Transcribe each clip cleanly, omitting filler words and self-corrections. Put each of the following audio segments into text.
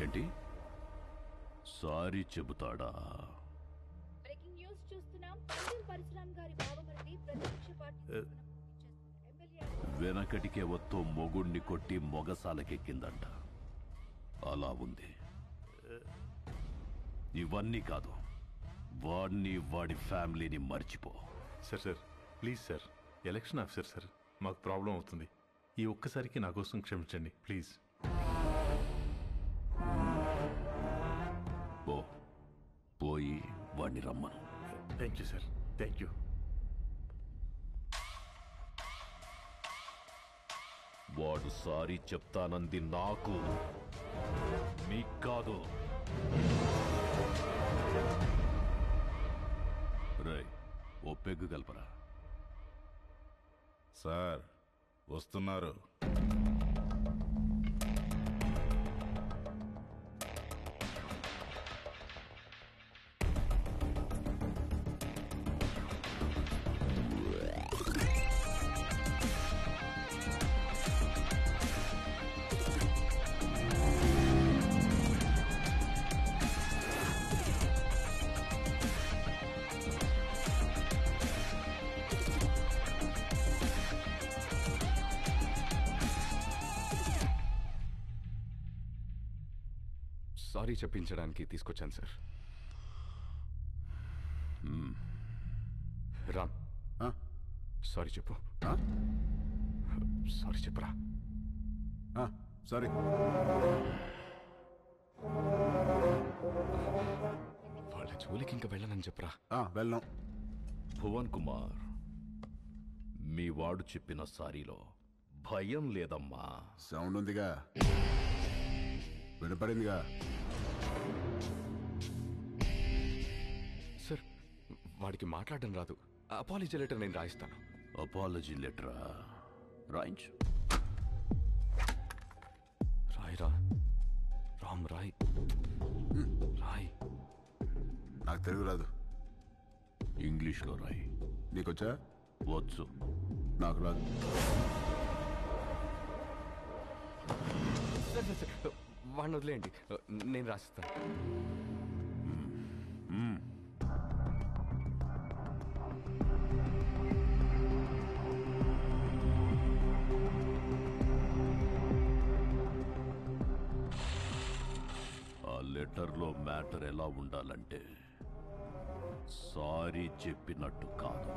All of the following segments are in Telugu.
ఏంటి సారీ చెబుతాడా? బ్రేకింగ్ న్యూస్ చూస్తున్నాం. పరశురామ్ గారి బావమరిది ప్రతిపక్ష పార్టీ వెనకటికే వత్తో మొగుణ్ణి కొట్టి మొగసాలకెక్కిందంట. అలా ఉంది. ఇవన్నీ కాదు, వాడిని వాడి ఫ్యామిలీని మర్చిపో. Sir please sir, election officer sir, మాకు ప్రాబ్లం అవుతుంది. ఈ ఒక్కసారికి నా కోసం క్షమించండి ప్లీజ్. పోయి వాడిని రమ్మను. Thank you sir, thank you. వాడు సారీ చెప్తానంది నాకు, మీకు కాదు. రై, ఓ పెగ్గు కలపరా. సార్ వస్తున్నారు. సారీ చెప్పించడానికి తీసుకొచ్చాను సార్. రామ్, సారీ చెప్పు. సారీ చెప్పురా. సారీ. వాళ్ళ జోలికి ఇంకా వెళ్ళనని చెప్పరా. వెళ్ళాం. భువన్ కుమార్, మీ వాడు చెప్పిన సారీలో భయం లేదమ్మా. సౌండ్ ఉందిగా, వినపడిందిగా. సార్, వాడికి మాట్లాడడం రాదు. అపాలజీ లెటర్ నేను రాయిస్తాను. అపాలజీ లెటరా? రాయించు. రాయిరా రామ్, రాయ్ రాయ్. నాకు తెలుగు రాదు. ఇంగ్లీష్లో రాయి. నీకొచ్చా? వచ్చు. నాకు రాదు. వాడిని వదిలేయండి, నేను రాసిస్తాను. ఆ లెటర్లో మ్యాటర్ ఎలా ఉండాలంటే, సారీ చెప్పినట్టు కాదు,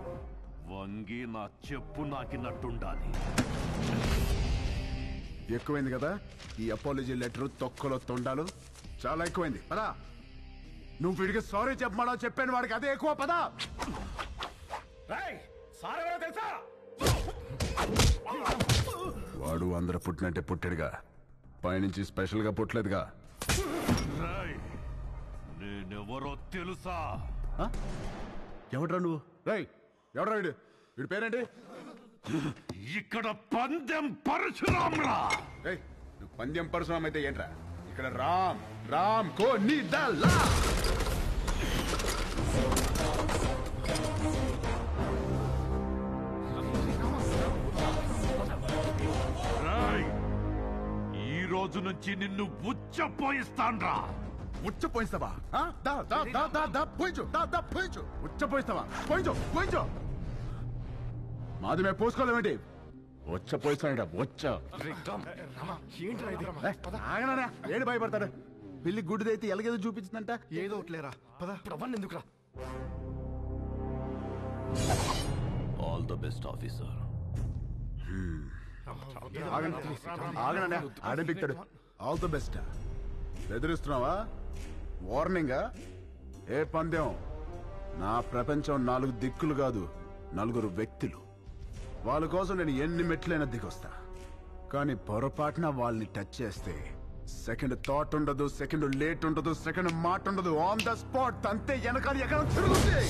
వంగి నా చెప్పు నాకినట్టుండాలి. ఎక్కువైంది కదా ఈ అపాలజీ లెటర్, తొక్కలో తొండాలు చాలా ఎక్కువైంది. పదా, నువ్వు వీడికి సారీ చెప్పమా చెప్పాను, వాడికి అదే ఎక్కువ. పదా. వాడు అందరూ పుట్టినట్టే పుట్టాడుగా, పైనుంచి స్పెషల్ గా పుట్టలేదుగా. నేనెవరో తెలుసా? ఎవడ్రా నువ్వు? రై, ఎవడ్రా వీడు? వీడి పేరేంటి? ఇక్కడ పందెం పరశురామ్రా. నువ్వు పందెం పరశురామ్ అయితే ఏంట్రా? ఇక్కడ రామ్ రామ్ కో నీ దల్లా. ఈ రోజు నుంచి నిన్ను ఉచ్చపోయిస్తాన్రా. ఉచ్చపోయిస్తావా? ఉచ్చపోయిస్తావా? పోయించు. మాది మేము పోసుకోలేమేంటి? ఉచ్చపోయిస్తాడ. ఏడు భయపడతాడు? పిల్లి గుడ్డిదైతే ఎలాగేదో చూపించిందంట. ఏదో ఒకట్లేరా, పద. ఎందుకురా? All the best officer. ఆగనన్నా, ఆడపిక్తాడు. All the best. బెదిరిస్తున్నావా? వార్నింగా? ఏ పందెం? నా ప్రపంచం 4 దిక్కులు కాదు, 4 వ్యక్తులు. వాళ్ళ కోసం నేను ఎన్ని మెట్లైనా దిగొస్తా. కానీ పొరపాటున వాళ్ళని టచ్ చేస్తే సెకండ్ థాట్ ఉండదు, సెకండ్ లేట్ ఉండదు, సెకండ్ మాట ఉండదు. ఆన్ ద స్పాట్ అంతే. వెనకాల ఎక్కడ తిరుగుతుంది.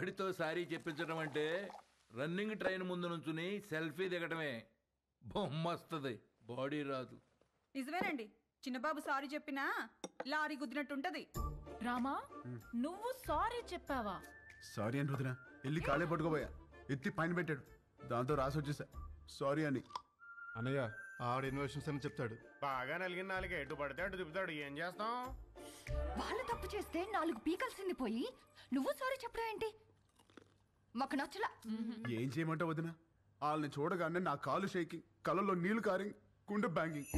వాడితో సారీ చెప్పించడం అంటే రన్నింగ్ ట్రైన్ ముందు నుంచుని సెల్ఫీ దిగటమే. బొమ్మస్తుంది, బాడీ రాదు. నిజమేనండి, చిన్నబాబు సారీ చెప్పినా లారీ గుద్దినట్టుంటది. రామా, నువ్వు సారీ చెప్పావా? సారీ అని వదినా వెళ్ళి కాళ్ళే పట్టుకోబోయా, ఎత్తి పైన పెట్టాడు, దాంతో రాసి వచ్చేసా సారీ అని. అన్నయ్య ఆవిడ ఇన్వెషన్స్ అని చెప్తాడు. బాగా నలిగిన నాలుగు ఎటు పడితే అటు తిప్పుతాడు. ఏం చేస్తాం? వాళ్ళు తప్పు చేస్తే 4 పీకల్సింది పోయి నువ్వు సారీ చెప్పడం ఏంటి? మాకు నచ్చలా. ఏం చేయమంటావు వదినా? వాళ్ళని చూడగానే నా కాలు షేకింగ్, కళ్ళల్లో నీళ్లు కారింగ్, గుండె బ్యాంగింగ్.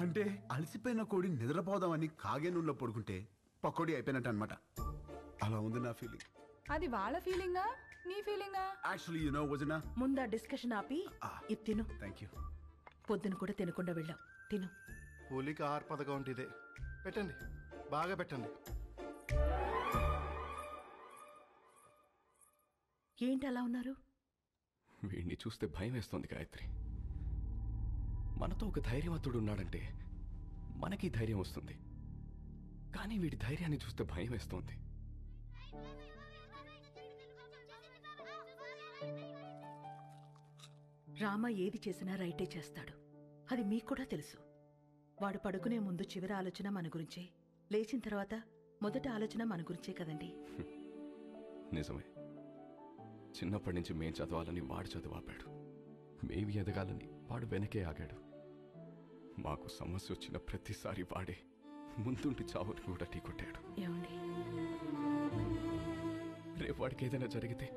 అంటే అలసిపోయిన కోడి నిద్రపోదామని కాగే నూనెలో పడుకుంటే పకోడీ అయిపోయినట్టు అనమాట. అలా ఉంది నా ఫీలింగ్. అది వాళ్ళ ఫీలింగా నీ ఫీలింగా? యాక్చువల్లీ యు నో వదినా, ముందా డిస్కషన్ ఆపి ఇది తిను. Thank you. పొద్దున కూడా తినకుండా వెళ్ళాం, తిను. హోలీకి ఆహార పథకం అంటే ఇదే. పెట్టండి, బాగా పెట్టండి. ఏంటి అలా ఉన్నారు? వీడిని చూస్తే భయం వేస్తోంది గాయత్రి. మనతో ఒక ధైర్యవంతుడు ఉన్నాడంటే మనకి ధైర్యం వస్తుంది, కానీ వీడి ధైర్యాన్ని చూస్తే భయం వేస్తోంది. రామ ఏది చేసినా రైటే చేస్తాడు, అది మీకు కూడా తెలుసు. వాడు పడుకునే ముందు చివరి ఆలోచన మన గురించే, లేచిన తర్వాత మొదటి ఆలోచన మన గురించే కదండి. నిజమే. చిన్నప్పటి నుంచి మేం చదవాలని వాడు చదువాపాడు, మేము ఎదగాలని వాడు వెనకే ఆగాడు. మాకు సమస్య వచ్చిన ప్రతిసారి వాడే ముందుండి చావుని కూడా ఢీకొట్టాడు. ఏమండి, రేపు వాడికి ఏదైనా జరిగితే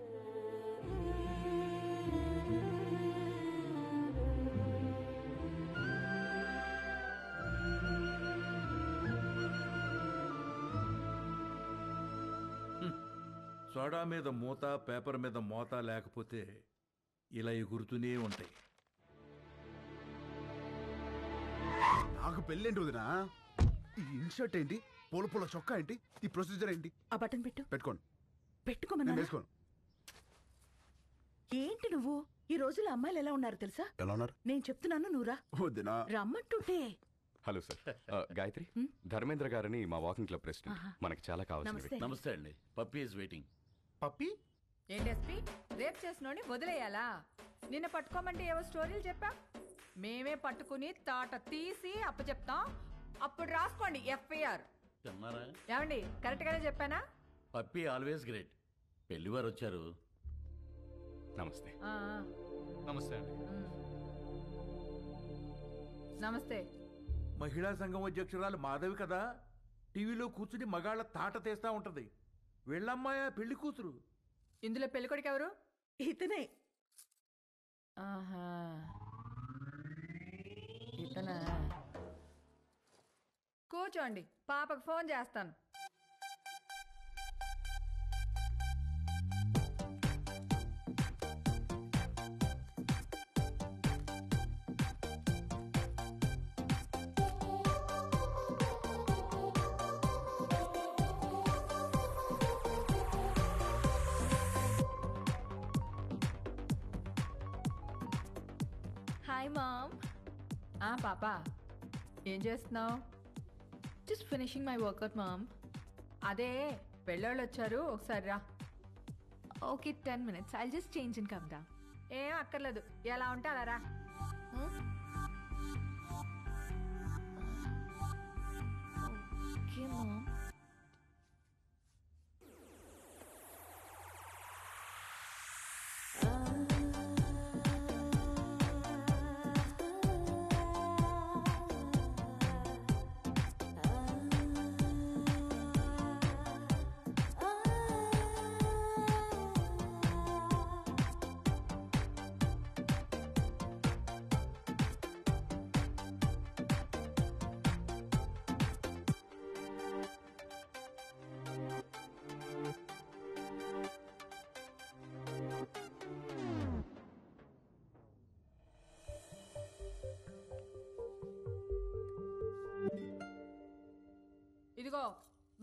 సోడా మీద మూత, పేపర్ మీద మోత లేకపోతే ఇలా ఎగురుతూనే ఉంటాయి. నాకు పెళ్ళేంటి వదినా? ఈ ఇన్షర్ట్ ఏంటి, పూల పూల చొక్కా ఏంటి, ఈ ప్రొసీజర్ ఏంటి? ఆ బటన్ పెట్టు. పెట్టుకోండి. పెట్టుకోమన్నా? నేను వేసుకోను. ఏంటి నువ్వు? ఈ రోజుల్లో అమ్మాయిలు ఎలా ఉన్నారు తెలుసా? ఎలా ఉన్నారు? నేను చెప్తున్నాను, నువ్వురా. వదినా రమ్మంటుంటే. హలో సార్, గాయత్రి, ధర్మేంద్ర గారని మా వాకింగ్ క్లబ్ ప్రెసిడెంట్. మనకి చాలా కావాల్సింది. నమస్తే అండి. Puppy is waiting. పప్పి ఏంటి ఎస్పీ, రేప్ చేసినోని వదిలేయాలా? నిన్న పట్టుకోమంటే ఏవో స్టోరీలు చెప్పా, మేమే పట్టుకుని తాట తీసి అప్పచెప్తాం. అప్పుడు రాసుకోండి ఎఫ్ఐఆర్. తిన్నారా? ఏమండి, కరెక్ట్ గానే చెప్పానా? Puppy always great. పెళ్లివారు వచ్చారు. నమస్తే. ఆ, నమస్తే అండి. నమస్తే. మహిళా సంఘం అధ్యక్షురాలు మాధవి కదా, టీవీలో కూర్చుని మగాళ్ళ తాట తీస్తా ఉంటది. వీళ్ళమ్మాయ పెళ్లి కూతురు. ఇందులో పెళ్ళికొడుకు ఎవరు? ఇతనే. ఆహా, ఇతనా? కూర్చోండి, పాపకు ఫోన్ చేస్తాను. Hi mom. పాపా, ఏం చేస్తున్నావు? Just finishing my workout mom. అదే పెళ్ళోళ్ళు వచ్చారు, ఒకసారి రా. Okay, 10 minutes. I'll just change and come down. ఏం అక్కర్లేదు, ఎలా ఉంటే అలా రా. Okay mom. ఇదిగో,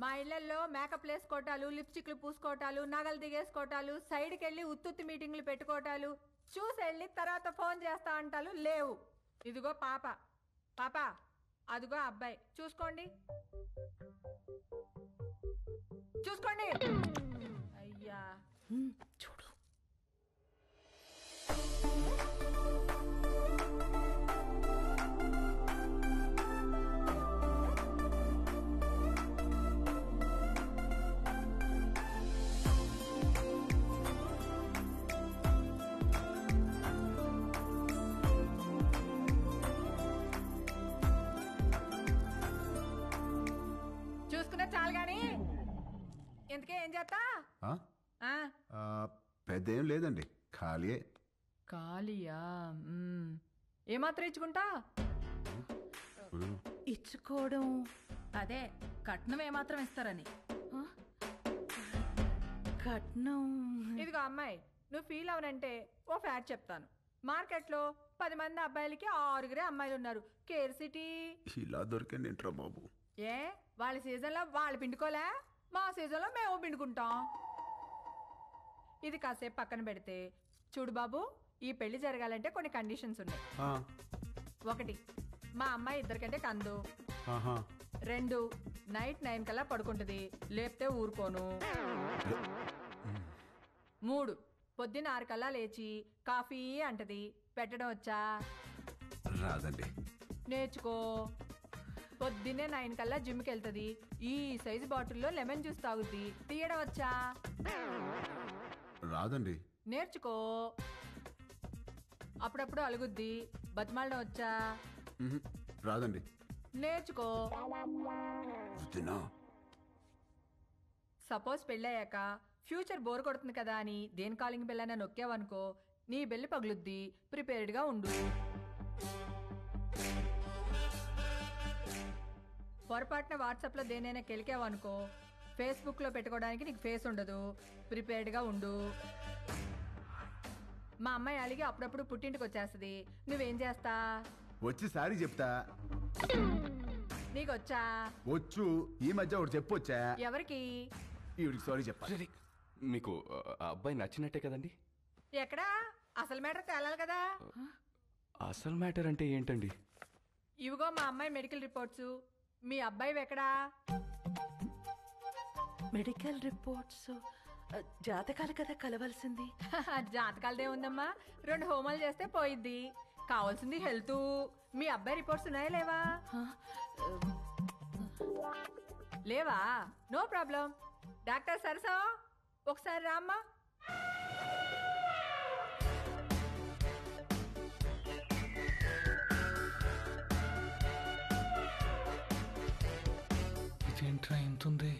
మా ఇళ్లల్లో మేకప్ వేసుకోవటాలు, లిప్స్టిక్లు పూసుకోవటాలు, నగలు దిగేసుకోవటాలు, సైడ్కి వెళ్ళి ఉత్తుత్తి మీటింగ్లు పెట్టుకోవటాలు, చూసి వెళ్ళి తర్వాత ఫోన్ చేస్తా అంటాలు లేవు. ఇదిగో పాప, పాప అదిగో అబ్బాయి, చూసుకోండి. చూసుకోండి. అయ్యా చూడు. చూసుకున్నా చాలు గాని ఎందుకే ఏం చేస్తా? పెద్ద ఏం లేదండి, ఖాళీయే. ఖాళీయా? ఏమాత్రం ఇచ్చుకుంటా? ఇచ్చుకోవడం అదే కట్నం ఏమాత్రం ఇస్తారని. కట్నం ఇదిగో అమ్మాయి, నువ్వు ఫీల్ అవనంటే ఓ ఫ్యాక్ట్ చెప్తాను. మార్కెట్లో 10 మంది అబ్బాయిలకి 6 అమ్మాయిలు ఉన్నారు. Care city. ఇలా దొరికండి ఏంట్రా బాబు. ఏ వాళ్ళ సీజన్లో వాళ్ళు పిండుకోలే, మా సీజన్లో మేము పిండుకుంటాం. ఇది కాసేపు పక్కన పెడితే చూడు బాబు, ఈ పెళ్లి జరగాలంటే కొన్ని కండిషన్స్ ఉన్నాయి. 1, మా అమ్మాయి 2 కంటే కందు. 2, నైట్ 9 కల్లా పడుకుంటుంది, లేపితే ఊరుకోను. 3, పొద్దున్న 6 కల్లా లేచి కాఫీ అంటది. పెట్టడం వచ్చా? రాదండి. నేర్చుకో. పొద్దున్నే 9 కల్లా జిమ్కి వెళ్తుంది. ఈ సైజు బాటిల్లో లెమన్ జ్యూస్ తాగుద్ది. తీయడం వచ్చా? రాదండి. నేర్చుకో. అప్పుడప్పుడు అలుగుద్ది. బతిమాలడం వచ్చా? రాదండి. నేర్చుకో. సపోజ్ పెళ్ళయ్యాక ఫ్యూచర్ బోర్ కొడుతుంది కదా అని దేని కాలింగ్ బెల్ అయినా నొక్కావనుకో, నీ బెల్లి పగులుద్ది. ప్రిపేర్డ్గా ఉండు. పొరపాటున వాట్సాప్లో దేనైనా కెలికావనుకో, ఫేస్బుక్లో పెట్టుకోవడానికి నీకు ఫేస్ ఉండదు. ప్రిపేర్డ్గా ఉండు. మా అమ్మాయి అలిగి అప్పుడప్పుడు పుట్టింటికి వచ్చేస్తుంది. నువ్వేం చేస్తా? వచ్చి సారీ చెప్తా. నీకొచ్చా? వచ్చు. ఈ మధ్య ఒకటి చెప్పొచ్చా? ఎవరికి? ఈవిడికి సారీ చెప్పాలి. మీకు ఆ అబ్బాయి నచ్చినట్టే కదండి? ఎక్కడా? అసలు మ్యాటర్ తేలాలి కదా. అసలు మ్యాటర్ అంటే ఏంటండి? ఇవిగో మా అమ్మాయి మెడికల్ రిపోర్ట్స్. మీ అబ్బాయి ఎక్కడా? మెడికల్ రిపోర్ట్స్ జాతకాలు కదా కలవాల్సింది. జాతకాలదే ఉందమ్మా, 2 హోమాలు చేస్తే పోయిద్ది. కావాల్సింది హెల్త్. మీ అబ్బాయి రిపోర్ట్స్ ఉన్నాయా లేవా? లేవా? No problem. డాక్టర్ సరసా ఒకసారి రామ్మా. ఇదేంట్రా ఇంతుంది?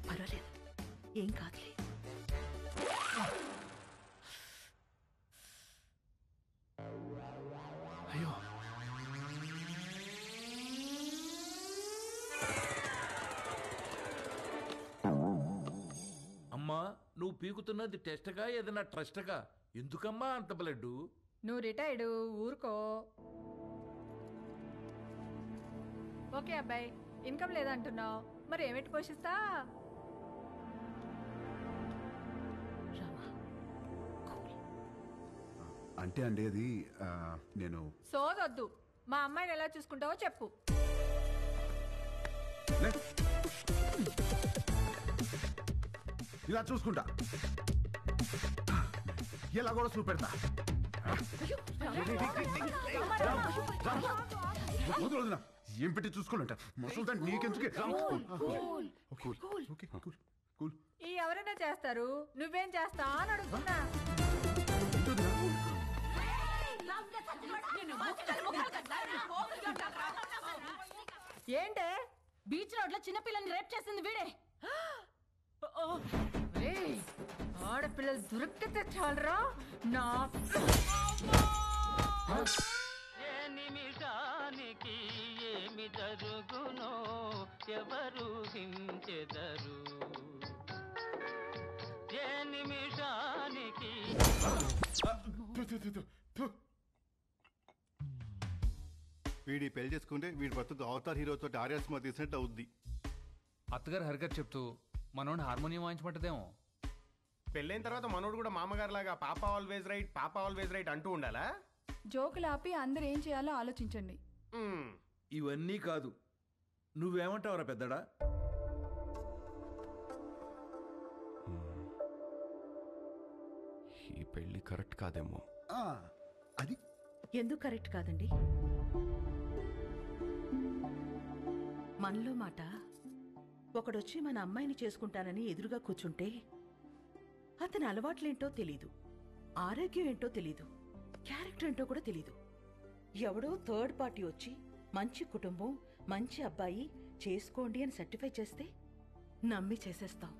పర్వాలేదు, ఏం కాదులే. అయ్యో, అమ్మా నువ్వు పీకుతున్నది టెస్ట్గా ఏదైనా ట్రస్ట్గా? ఎందుకమ్మా అంత బ్లడ్? నువ్వు రిటైర్డ్, ఊరుకో. ఓకే అబ్బాయి, ఇన్కమ్ లేదంటున్నావు, మరి ఏమిటి పోషిస్తా? అంటే అండి అది నేను సోదొద్దు. మా అమ్మాయిని ఎలా చూసుకుంటావో చెప్పు. ఇలా చూసుకుంటా, ఇలా కూడా చూపెడతా. ఏం పెట్టి చూసుకోవాలంట మసులుతా నీకెందుకే? ఈ ఎవరైనా చేస్తారు, నువ్వేం చేస్తా అని అడుగుతున్నా. ఏంటే? బీచ్ రోడ్ లో చిన్నపిల్లని రేప్ చేసింది వీడే. ఆడపిల్లలు దొరికితే చాలరా నా. ఏ నిమిషానికి ఏమి జరుగునో ఎవరు హించెదరు. ఏ నిమిషానికి వీడి పెళ్లి చేసుకుంటే వీడి బతుకు అవతార్ హీరోతో ఆర్యా సినిమా తీసినట్టు అవుద్ది. అత్తగారు హరికథ చెప్తూ మనోడు హార్మోనియం వాయించమంటదేమో. పెళ్ళైన తర్వాత మనోడు కూడా మామగారు లాగా పాప ఆల్వేజ్ రైట్, పాప ఆల్వేజ్ రైట్ అంటూ ఉండాలా? జోకులు ఆపి అందరూ ఏం చేయాలో ఆలోచించండి. ఇవన్నీ కాదు, నువ్వేమంటావురా పెద్దడా? ఈ పెళ్లి కరెక్ట్ కాదేమో. అది ఎందుకు కరెక్ట్ కాదండి? మనలో మాట ఒకడొచ్చి మన అమ్మాయిని చేసుకుంటానని ఎదురుగా కూర్చుంటే అతని అలవాట్లేంటో తెలీదు, ఆరోగ్యం ఏంటో తెలీదు, క్యారెక్టర్ ఏంటో కూడా తెలీదు. ఎవడో థర్డ్ పార్టీ వచ్చి మంచి కుటుంబం, మంచి అబ్బాయి చేసుకోండి అని సర్టిఫై చేస్తే నమ్మి చేసేస్తాం.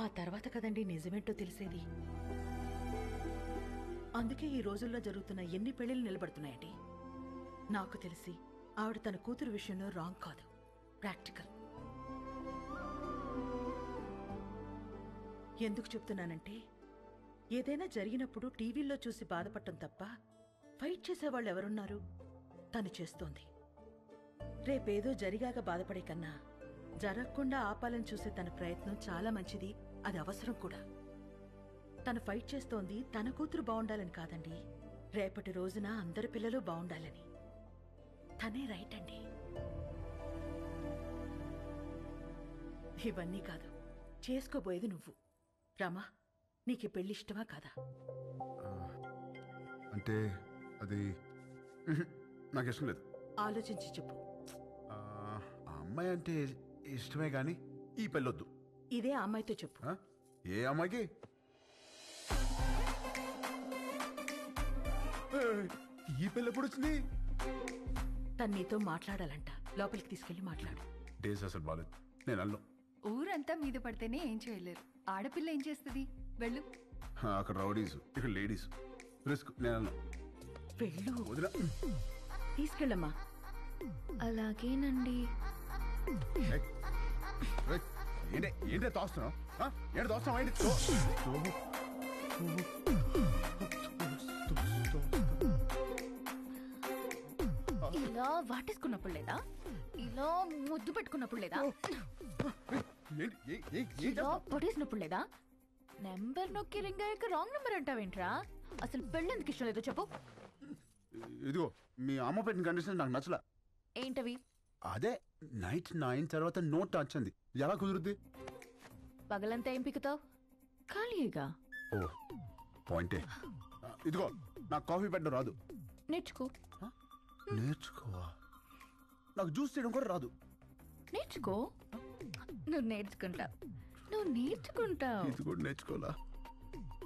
ఆ తర్వాత కదండి నిజమేంటో తెలిసేది. అందుకే ఈ రోజుల్లో జరుగుతున్న ఎన్ని పెళ్లిళ్ళు నిలబడుతున్నాయండి. నాకు తెలిసి ఆవిడ తన కూతురు విషయంలో రాంగ్ కాదు, ప్రాక్టికల్. ఎందుకు చెప్తున్నానంటే ఏదైనా జరిగినప్పుడు టీవీల్లో చూసి బాధపడటం తప్ప ఫైట్ చేసేవాళ్ళు ఎవరున్నారు? తను చేస్తోంది. రేపేదో జరిగాక బాధపడే కన్నా జరగకుండా ఆపాలని చూసే తన ప్రయత్నం చాలా మంచిది, అది అవసరం కూడా. తను ఫైట్ చేస్తోంది తన కూతురు బాగుండాలని కాదండి, రేపటి రోజున అందరి పిల్లలు బాగుండాలని. తనే రైట్ అండి. ఇవన్నీ కాదు, చేసుకోబోయేది నువ్వు. రామా, నీకు పెళ్లి ఇష్టమా కాదా? అంటే అది నాకు ఇష్టం లేదు. ఆలోచించి చెప్పు. ఆ అమ్మాయి అంటే ఇష్టమే గాని ఈ పెళ్ళొద్దు. ఇదే అమ్మాయితో చెప్పు. ఏ అమ్మాయికి? ఈ పెళ్ళి ఎప్పుడు వచ్చింది? తను నీతో మాట్లాడాలంట, లోపలికి తీసుకెళ్లి మాట్లాడు. డేస్ అసలు బాలేదు, నేను అల్లు. ఊరంతా మీద పడితేనే ఏం చేయలేరు, ఆడపిల్ల ఏం చేస్తుంది? వెళ్ళు. అక్కడ రౌడీస్, ఇక్కడ లేడీస్, రిస్క్. నేను అల్లు. వెళ్ళు. వదిలా. తీసుకెళ్ళమ్మా. అలాగేనండి. ఏంటే తోస్తున్నావు? ఏంటి తోస్తున్నావు? ఏంటి ఇలా వాటేసుకున్నప్పుడు లేదా? ఇలా ముద్దు పెట్టుకున్నప్పుడు లేదా? ఇలా పొడేసినప్పుడు లేదా? నెంబర్ నొక్కి రింగ్ అయ్యాక రాంగ్ నెంబర్ అంటావేంట్రా? అసలు పెళ్ళి ఎందుకు ఇష్టం లేదో చెప్పు. ఇదిగో మీ అమ్మ పెట్టిన కండిషన్ నాకు నచ్చలా. ఏంటవి? అదే నైట్ 9 తర్వాత నో టచ్ అంది. ఎలా కుదురుద్ది? పగలంతా ఏం పిక్కుతావు? ఖాళీగా. ఓ పాయింటే. ఇదిగో నాకు కాఫీ పెట్టడం రాదు. నేర్చుకో. నేర్చుకోవా? నాకు జ్యూస్ చేయడం కూడా రాదు. నేర్చుకో. నువ్వు నేర్చుకుంటావు, నువ్వు నేర్చుకుంటావు. ఇది కూడా నేర్చుకోవాలా?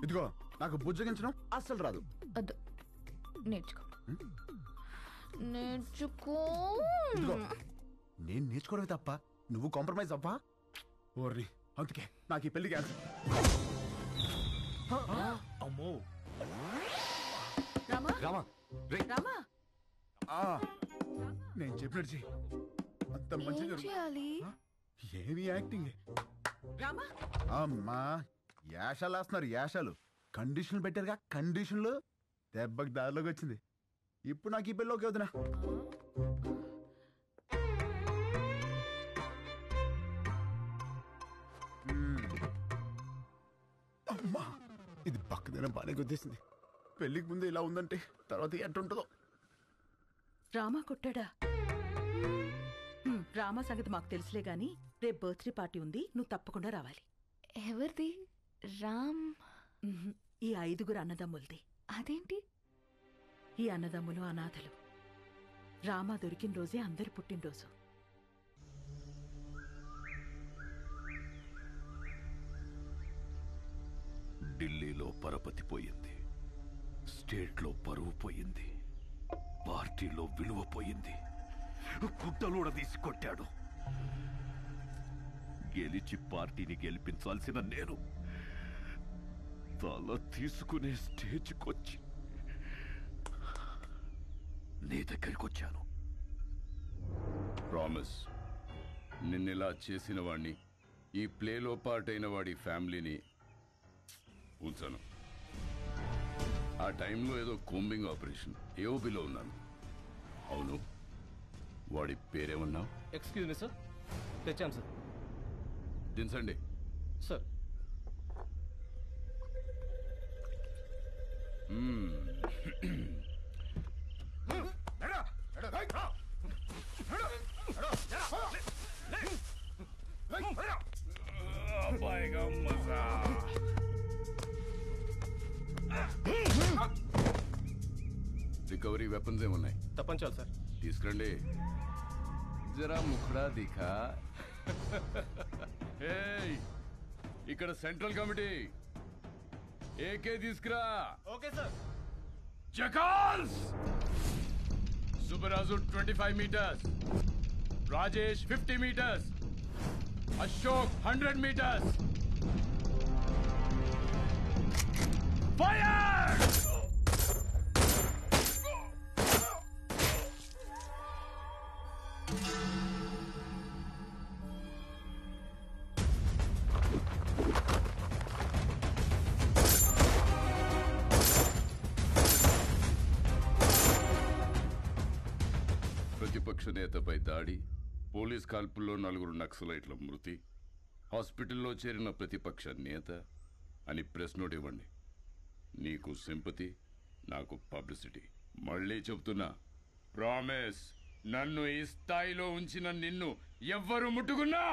ఇదిగో నాకు బుజ్జగించడం అస్సలు రాదు. వద్దు, నేర్చుకో. నేర్చుకో. ఇదిగో నేను నేర్చుకోవడమే తప్ప నువ్వు కాంప్రమైజ్ అవ్వా? ఓర్ని, అందుకే నాకు ఈ పెళ్లి క్యాన్సిల్. అమ్మో రామా, రామా, రామా, నేను చెప్పినట్టు చెయ్యి. అంత మంచిగా జరుగు. ఏమి యాక్టింగ్? రామా, అమ్మా యాషాలు వేస్తున్నారు, యాషాలు. కండిషన్లు పెట్టారుగా, కండిషన్లు. దెబ్బకి దారిలోకి వచ్చింది. ఇప్పుడు నాకు ఈ పెళ్ళి ఓకే వదినా. అమ్మా ఇది పక్కదైనా బాగానే గుర్తిస్తుంది. పెళ్ళికి ముందు ఇలా ఉందంటే తర్వాత ఎట్టుంటుందో. రామా కొట్టాడా? రామా సంగతి మాకు తెలుసులే గాని రేపు బర్త్డే పార్టీ ఉంది, నువ్వు తప్పకుండా రావాలి. ఎవరిది? రామ్? ఈ 5 అన్నదమ్ములది. అదేంటి? ఈ అన్నదమ్ములు అనాథలు. రామా దొరికిన రోజే అందరి పుట్టినరోజు. ఢిల్లీలో పరపతి పోయింది, స్టేట్లో పరువు పోయింది, పార్టీలో విలువ పోయింది. గుడ్డలూడ తీసి కొట్టాడు. గెలిచి పార్టీని గెలిపించాల్సిన నేను తల తీసుకునే స్టేజ్కొచ్చి నీ దగ్గరికి వచ్చాను. ప్రామిస్, నిన్నెలా చేసిన వాడిని, ఈ ప్లేలో పార్ట్ అయిన వాడి ఫ్యామిలీని ఉంచాను. ఆ టైంలో ఏదో కోంబింగ్ ఆపరేషన్ ఏఓబిలో ఉన్నాను. అవును, వాడి పేరేమన్నావు? ఎక్స్క్యూజ్ మీ సార్, తెచ్చాను సార్. దించండి సార్. వెపన్స్ ఏమున్నాయి? తప్పంచాలి సార్. తీసుకురండి. జరా ముఖడా దిఖా. ఇక్కడ సెంట్రల్ కమిటీ ఏకే తీసుకురా. Okay sir. జకాల్స్. Subbaraju 25 meters, Rajesh 50 meters, Ashok 100 meters. Fire! ప్రతిపక్ష నేతపై దాడి, పోలీస్ కాల్పుల్లో 4 నక్సలైట్ల మృతి, హాస్పిటల్లో చేరిన ప్రతిపక్ష నేత అని ప్రెస్ నోట్ ఇవ్వండి. నీకు సింపతి, నాకు పబ్లిసిటీ. మళ్ళీ చెప్తున్నా, ప్రామిస్, నన్ను ఈ స్థాయిలో ఉంచిన నిన్ను ఎవ్వరు ముట్టుకున్నా